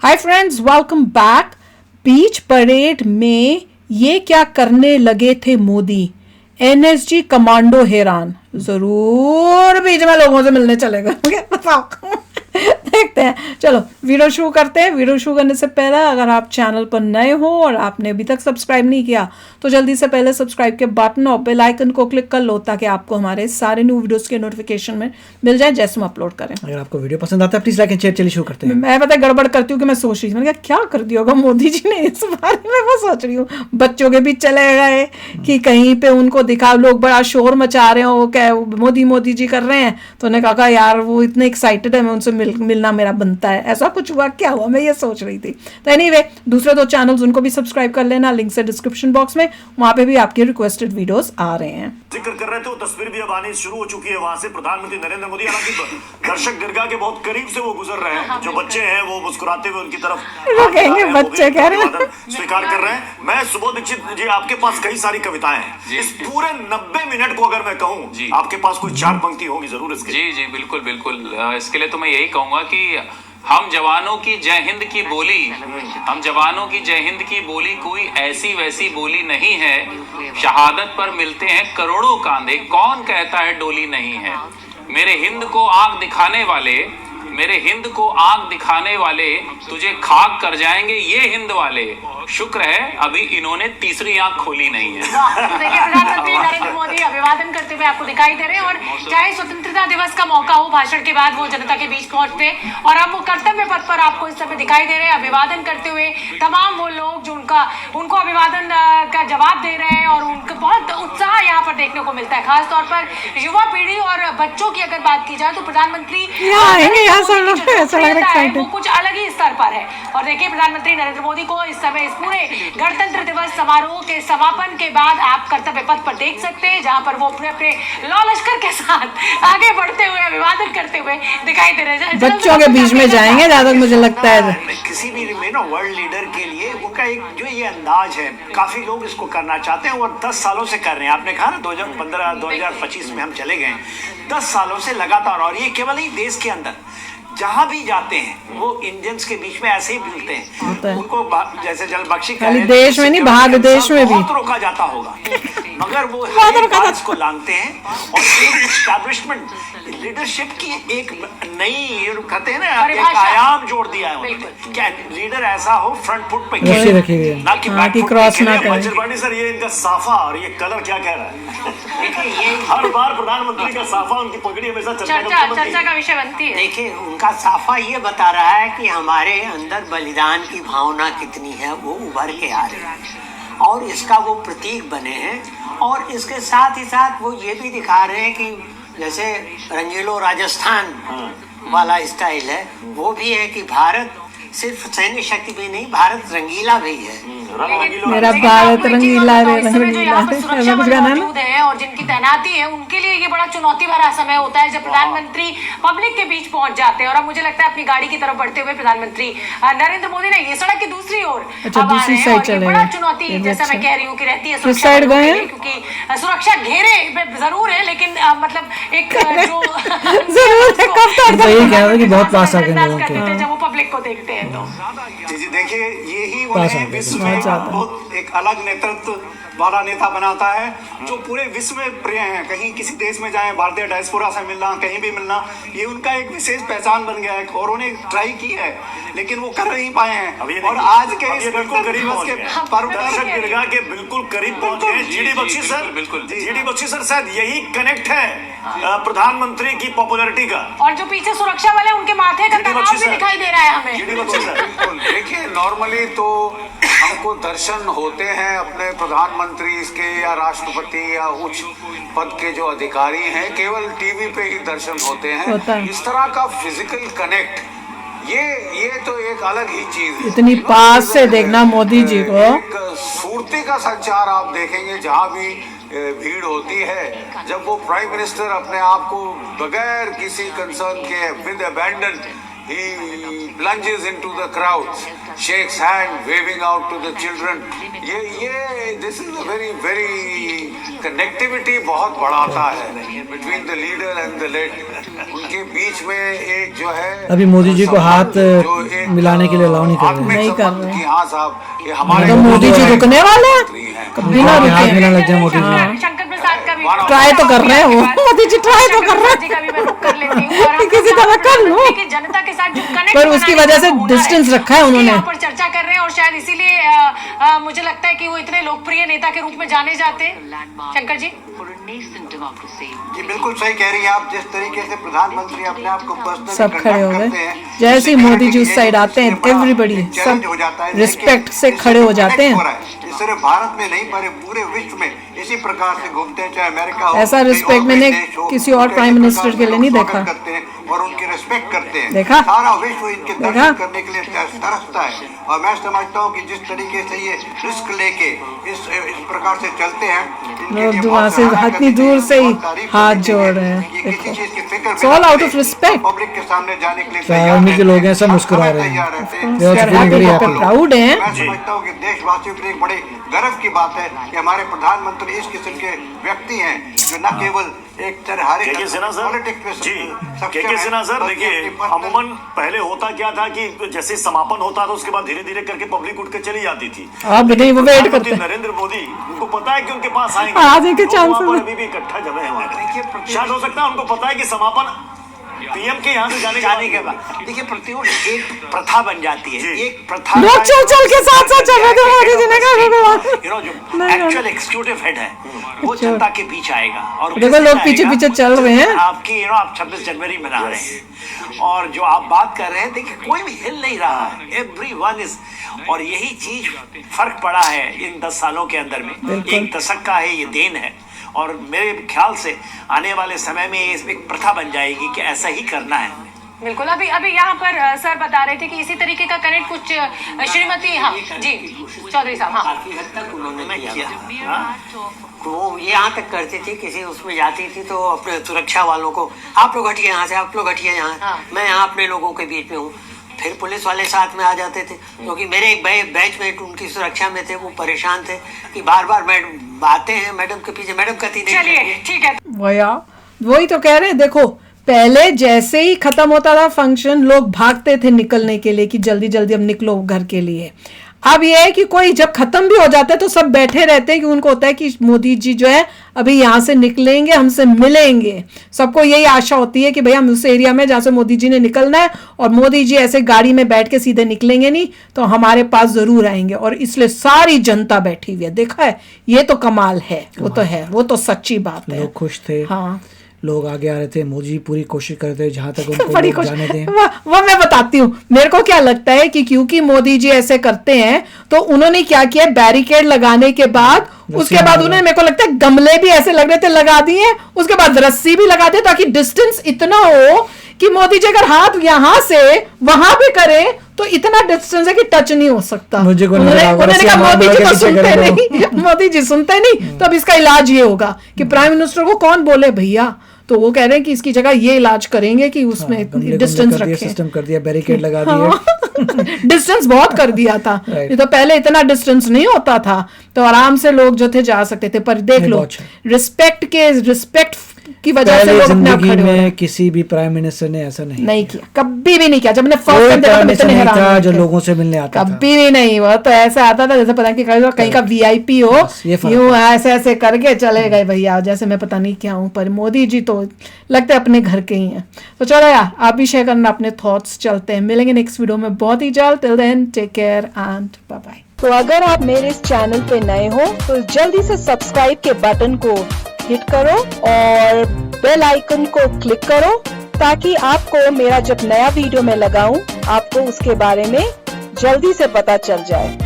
हाय friends, welcome back. Beach parade में ये क्या करने लगे थे मोदी? एनएसजी कमांडो हैरान। जरूर बीच में लोगों से मिलने चले गए। बताओ। देखते हैं, चलो वीडियो शुरू करते हैं। वीडियो शुरू करने से पहले अगर आप चैनल पर नए हो और आपने अभी तक सब्सक्राइब नहीं किया तो जल्दी से पहले सब्सक्राइब के बटन और बेल आइकन को क्लिक कर लो ताकि आपको हमारे सारे न्यू वीडियोस के नोटिफिकेशन में मिल जाए जैसे हम अपलोड करें। अगर आपको वीडियो पसंद आता है प्लीज लाइक एंड शेयर। चलिए शुरू करते हैं। मैं पता गड़बड़ करती हूँ कि मैं सोच रही थी, मैंने कहा क्या कर दिया होगा मोदी जी ने इस बारे में। मैं सोच रही हूँ बच्चों के बीच चले गए कि कहीं पे उनको दिखा, लोग बड़ा शोर मचा रहे हो, क्या मोदी मोदी जी कर रहे हैं, तो उन्होंने कहा यार वो इतने एक्साइटेड है, मैं उनसे मिलना मेरा बनता है। ऐसा कुछ हुआ क्या हुआ, मैं ये सोच रही थी। तो एनीवे, दूसरे दो चैनल्स उनको भी सब्सक्राइब कर लेना, लिंक से डिस्क्रिप्शन बॉक्स में, वहां पे भी आपके रिक्वेस्टेड वीडियोस आ रहे हैं। जिक्र कर रहे थे वो तस्वीर भी अब आनी शुरू हो चुकी है वहां से। प्रधानमंत्री नरेंद्र मोदी, हालांकि दर्शक दीर्घा के बहुत करीब से वो गुजर रहे हैं। जो बच्चे हैं वो मुस्कुराते हुए उनकी तरफ कहेंगे बच्चे कह रहे हैं, स्वीकार कर रहे हैं। मैं सुबोध दीक्षित जी, आपके पास कई सारी कविताएं हैं। इस पूरे 90 मिनट को अगर मैं कहूँ, आपके पास कोई 4 पंक्ति होगी जरूर इसके। जी जी बिल्कुल बिल्कुल। इसके लिए तो मैं यही कहूंगा कि हम जवानों की जय हिंद की बोली, हम जवानों की जय हिंद की बोली कोई ऐसी वैसी बोली नहीं है। शहादत पर मिलते हैं करोड़ों कांधे, कौन कहता है डोली नहीं है। मेरे हिंद को आंख दिखाने वाले, मेरे हिंद को आंख दिखाने वाले तुझे खाक कर जाएंगे ये हिंद वाले। शुक्र है अभी इन्होंने तीसरी आंख खोली नहीं है। देखिए, प्रधानमंत्री नरेंद्र मोदी अभिवादन करते हुए आपको दिखाई दे रहे हैं और चाहे स्वतंत्रता दिवस का मौका हो, भाषण के बाद वो जनता के बीच पहुंचते और अब वो कर्तव्य पथ पर आपको इस समय दिखाई दे रहे हैं अभिवादन करते हुए। तमाम वो लोग जो उनको अभिवादन का जवाब दे रहे हैं और उनका बहुत उत्साह यहाँ पर देखने को मिलता है। खासतौर पर युवा पीढ़ी और बच्चों की अगर बात की जाए तो प्रधानमंत्री वो कुछ अलग ही स्तर पर है। और देखिए, प्रधानमंत्री नरेंद्र मोदी को इस समय पूरे गणतंत्र दिवस समारोह के समापन के बाद आप कर्तव्य पथ पर देख सकते हैं, जहां पर वो अपने अपने लौ लश्कर के साथ आगे बढ़ते हुए अभिवादन करते हुए दिखाई दे रहे हैं। बच्चों के बीच में जाएंगे ज्यादा, मुझे लगता है किसी भी वर्ल्ड लीडर के लिए उनका एक जो ये अंदाज है, काफी लोग इसको करना चाहते हैं और 10 सालों से कर रहे हैं। आपने कहा ना 2015 2025 में हम चले गए, 10 सालों से लगातार। और ये केवल ही देश के अंदर जहां भी जाते हैं वो इंडियंस के बीच में ऐसे ही मिलते हैं। उनको जैसे जल बख्शी खाली देश में नहीं, बाहर विदेश में भी रोका जाता होगा, मगर वो इसको लांगते हैं। और एस्टैब्लिशमेंट लीडरशिप की एक नई, कहते हैं ना, एक आयाम जोड़ दिया है उन्होंने। क्या लीडर ऐसा हो फ्रंट फुट पे ना कि क्रॉस ना करे। सर, ये इनका साफा और ये कलर क्या कह रहा है? देखिए, हर बार प्रधानमंत्री का साफा, उनकी पगड़ी हमेशा चर्चा का विषय बनती है। देखिए, उनका साफा ये बता रहा है कि हमारे अंदर बलिदान की भावना कितनी है, वो उभर के आ रही है और इसका वो प्रतीक बने हैं। और इसके साथ ही साथ वो ये भी दिखा रहे हैं कि जैसे रंगीलो राजस्थान वाला स्टाइल है, वो भी है कि भारत सिर्फ सैन्य शक्ति भी नहीं, भारत रंगीला भी है। मेरा भारत रंगीला है, रंगीला है। और जिनकी तैनाती है उनके लिए ये बड़ा चुनौती भरा समय होता है जब प्रधानमंत्री पब्लिक के बीच पहुंच जाते हैं। और अब मुझे लगता है अपनी गाड़ी की तरफ बढ़ते हुए प्रधानमंत्री नरेंद्र मोदी ने ये सड़क की दूसरी ओर दूसरी साइड चले, बड़ा चुनौती जैसा मैं कह रही हूँ कि रहती है क्योंकि सुरक्षा घेरे जरूर है, लेकिन मतलब एक जो बहुत पास आ गए जब वो पब्लिक को देखते हैं। जी, देखिए, यही उन्हें विश्व में बहुत एक अलग नेतृत्व वाला नेता बनाता है जो पूरे विश्व में प्रिय हैं। कहीं किसी देश में जाएं, भारतीय डायस्पोरा से मिलना, कहीं भी मिलना, ये उनका एक विशेष पहचान बन गया है। और उन्हें ट्राई की है लेकिन वो कर नहीं पाए हैं। और आज के इस बिल्कुल करीब दर्शक दीर्घा के बिल्कुल करीब पहुंच गए। जीडी बख्शी सर, बिल्कुल जीडी बख्शी सर, शायद यही कनेक्ट है प्रधानमंत्री की पॉपुलैरिटी का। और जो पीछे सुरक्षा वाले उनके माथे का तनाव भी दिखाई दे रहा है हमें। बिल्कुल। देखिए, नॉर्मली तो हमको दर्शन होते हैं अपने प्रधानमंत्री के या राष्ट्रपति या उच्च पद के जो अधिकारी हैं, केवल टीवी पे ही दर्शन होते हैं। इस तरह का फिजिकल कनेक्ट, ये तो एक अलग ही चीज है। इतनी पास से देखना मोदी जी को, एक सूरती का संचार आप देखेंगे जहाँ भी भीड़ होती है। जब वो प्राइम मिनिस्टर अपने आप को बगैर किसी कंसर्न के with abandon he plunges into the crowds, shakes hand, waving out to the children. ये this is a very connectivity बहुत बढ़ाता है between the leader and the led. उनके बीच में एक जो है अभी मोदी जी को हाथ मिलाने के लिए अलाउ नहीं कर रहे हैं। नहीं कर रहे हैं। कि हाँ साहब ये हमारे तो मोदी जी रुकने वाले हैं, कभी ना हाथ रुके। मिलाने लग जाए मोदी जी। शंकर प्रसाद का भी ट्राई तो कर रहे हो मोदी जी, ट्राई तो कर रहे जी का भी मैं रुक कर लेती हूँ और हम किसी तरह कर लो। कि जनता के साथ जो कनेक्ट पर उसकी वजह से distance रखा है उन्होंने। यहाँ पर चर्चा कर रहे हैं और शायद इसीलिए मुझे लगता है कि वो इतने लोकप्रिय नेता के रूप में जाने जाते हैं। शंकर जी जी बिल्कुल सही कह रही हैं आप। जिस तरीके से प्रधानमंत्री अपने आप को पर्सनली सब खड़े हो गए। जैसे ही मोदी जी उस साइड आते हैं, एवरीबडी सब रिस्पेक्ट से खड़े हो जाते हैं। सिर्फ भारत में नहीं पर पूरे विश्व में इसी प्रकार से घूमते हैं, चाहे अमेरिका हो, ऐसा रिस्पेक्ट मैंने किसी और प्राइम मिनिस्टर के लिए नहीं देखा। करते हैं और उनकी रिस्पेक्ट करते हैं। देखा? सारा विश्व इनके दर्शन करने के लिए तरसता है। और मैं समझता हूँ कि जिस तरीके से ये रिस्क लेके इस प्रकार से चलते हैं, लोग वहाँ से इतनी दूर से ही हाथ जोड़ रहे हैं। किसी चीज की फिक्र It's all out of respect। Public के सामने जाने के लिए आर्मी के लोग हैं, सब मुस्कुरा रहे हैं। प्राउड हैं। मैं समझता हूँ कि देशवासियों के लिए एक बड़े गर्व की बात है कि हमारे प्रधानमंत्री इस किस्म के व्यक्ति हैं जो न केवल एक तरह के सिन्हा सर देखिए, अमूमन पहले होता क्या था कि जैसे समापन होता था उसके बाद धीरे धीरे करके पब्लिक उठ के चली जाती थी। आप नहीं वो वेट करते हैं। नरेंद्र मोदी उनको पता है कि उनके पास आएंगे, आने के तो चांसेस वहाँ पर अभी भी इकट्ठा जगह है वहाँ पर। शायद हो सकता है उनको पता है कि समापन पीएम के यहाँ से जाने के बाद देखिए प्रतिवर्ष एक प्रथा बन जाती है, एक प्रथा। लोग चल के साथ चल रहे थे, मोदी जी ने कहा जो एक्चुअल एग्जीक्यूटिव हेड है वो जनता के बीच आएगा और देखो लोग पीछे चल रहे हैं। आपकी आप 26 जनवरी मना रहे हैं और जो आप बात कर रहे हैं, देखिए कोई भी हिल नहीं रहा है, एवरीवन इज। और यही चीज फर्क पड़ा है इन 10 सालों के अंदर में। एक दशक का है ये देन है और मेरे ख्याल से आने वाले समय में ये एक प्रथा बन जाएगी कि ऐसा ही करना है। बिल्कुल। अभी यहाँ पर सर बता रहे थे कि इसी तरीके का कनेक्ट कुछ श्रीमती हाँ जी चौधरी साहब हाँ काफी हद तक उन्होंने किया। तो वो यहाँ तक करती थी, किसी उसमें जाती थी तो अपने सुरक्षा वालों को, आप लोग हटिए यहाँ से, आप लोग हटिए यहाँ, मैं यहाँ अपने लोगों के बीच में हूँ। फिर पुलिस वाले साथ में आ जाते थे क्योंकि मेरे एक बैचमेट उनकी सुरक्षा में थे, वो परेशान थे कि बार मैडम आते हैं, मैडम के पीछे, मैडम कहती नहीं। चलिए ठीक है। वही तो कह रहे हैं। देखो पहले जैसे ही खत्म होता था फंक्शन, लोग भागते थे निकलने के लिए कि जल्दी जल्दी अब निकलो घर के लिए। अब ये है कि कोई जब खत्म भी हो जाता है तो सब बैठे रहते हैं कि उनको होता है कि मोदी जी जो है अभी यहाँ से निकलेंगे, हमसे मिलेंगे। सबको यही आशा होती है कि भैया हम उस एरिया में जहाँ से मोदी जी ने निकलना है और मोदी जी ऐसे गाड़ी में बैठ के सीधे निकलेंगे नहीं तो हमारे पास जरूर आएंगे। और इसलिए सारी जनता बैठी हुई है। देखा है, ये तो कमाल है। वो तो है, वो तो सच्ची बात है। लोग खुश थे। हाँ लोग आगे आ रहे थे, मोदी जी पूरी कोशिश कर रहे थे जहाँ तक उनको बड़ी लोग जाने दें। वो मैं बताती हूँ। मेरे को क्या लगता है कि क्योंकि मोदी जी ऐसे करते हैं तो उन्होंने क्या किया, बैरिकेड लगाने के बाद उसके बाद उन्होंने, मेरे को लगता है गमले भी ऐसे लग रहे थे लगा दिए, उसके बाद रस्सी भी लगा दी ताकि डिस्टेंस इतना हो कि मोदी जी अगर हाथ यहाँ से वहां भी करे तो इतना डिस्टेंस है कि टच नहीं हो सकता। उन्होंने कहा मोदी जी तो सुनते नहीं, मोदी जी सुनते नहीं, तो अब इसका इलाज ये होगा कि प्राइम मिनिस्टर को कौन बोले भैया, तो वो कह रहे हैं कि इसकी जगह ये इलाज करेंगे कि उसमें डिस्टेंस रखें। सिस्टम कर दिया, बैरिकेड लगा दिए। डिस्टेंस बहुत कर दिया था। ये तो पहले इतना डिस्टेंस नहीं होता था तो आराम से लोग जो थे जा सकते थे। पर देख लो रिस्पेक्ट की वजह से लोग अपने आप खड़े हो। किसी भी प्राइम मिनिस्टर ने ऐसा नहीं किया। कभी भी नहीं किया। जब मैंने फर्स्ट टाइम देखा तो इतने हैरान था जो लोगों से मिलने आता था। कभी भी नहीं। वो तो ऐसा आता था जैसे पता नहीं कहीं का वीआईपी हो, यूं ऐसे करके चले गए भैया, जैसे मैं पता नहीं क्या हूँ। पर मोदी जी तो लगता है अपने घर के ही हैं। तो चलो यार आप भी शेयर करना अपने थॉट्स। चलते हैं, मिलेंगे नेक्स्ट वीडियो में बहुत ही जल्द। Till then take care and bye bye. तो अगर आप मेरे इस चैनल पे नए हो तो जल्दी से सब्सक्राइब के बटन को हिट करो और बेल आइकन को क्लिक करो ताकि आपको मेरा जब नया वीडियो मैं लगाऊं आपको उसके बारे में जल्दी से पता चल जाए।